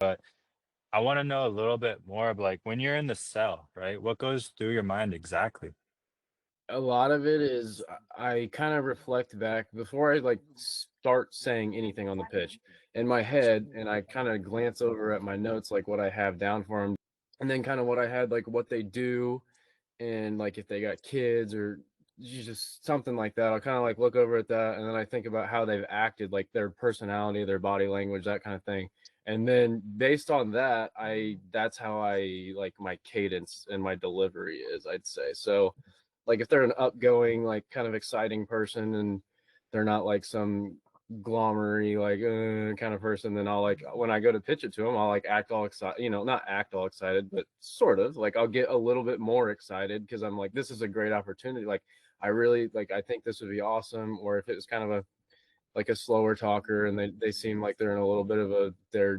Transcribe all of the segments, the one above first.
But I want to know a little bit more of like when you're in the cell, right? What goes through your mind exactly? A lot of it is I kind of reflect back before I like start saying anything on the pitch in my head, and I kind of glance over at my notes, like what I have down for them, and then kind of what I had, like what they do, and like if they got kids or just something like that. I'll kind of like look over at that, and then I think about how they've acted, like their personality, their body language, that kind of thing. And then based on that, that's how I like my cadence and my delivery is, I'd say. So like if they're an upgoing, like kind of exciting person and they're not like some glommery like kind of person, then I'll like when I go to pitch it to them, I'll like act all excited, not act all excited, but sort of like I'll get a little bit more excited because I'm like, this is a great opportunity. Like I really like, I think this would be awesome. Or if it was kind of a like a slower talker and they seem like they're in a little bit of a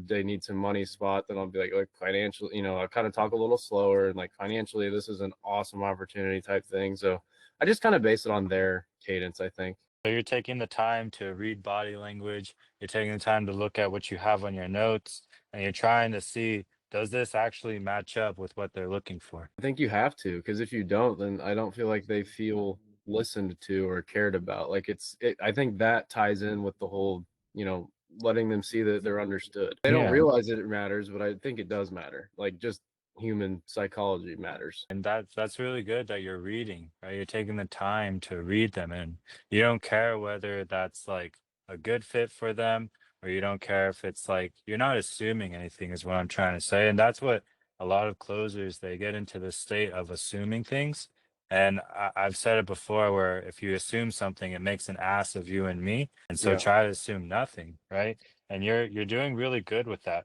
they need some money spot, then I'll be like financially, I'll kind of talk a little slower and like financially this is an awesome opportunity type thing. So I just kind of base it on their cadence, I think. So you're taking the time to read body language, you're taking the time to look at what you have on your notes, and you're trying to see, does this actually match up with what they're looking for? I think you have to, because if you don't, then I don't feel like they feel listened to or cared about. Like I think that ties in with the whole, letting them see that they're understood. They don't Yeah. realize that it matters, but I think it does matter. Like just human psychology matters. And that's really good that you're reading, right? You're taking the time to read them and you don't care whether that's like a good fit for them or you don't care if it's like you're not assuming anything is what I'm trying to say. And that's what a lot of closers they get into the state of assuming things. And I've said it before where if you assume something, it makes an ass of you and me. And so Yeah. try to assume nothing, right? And you're doing really good with that.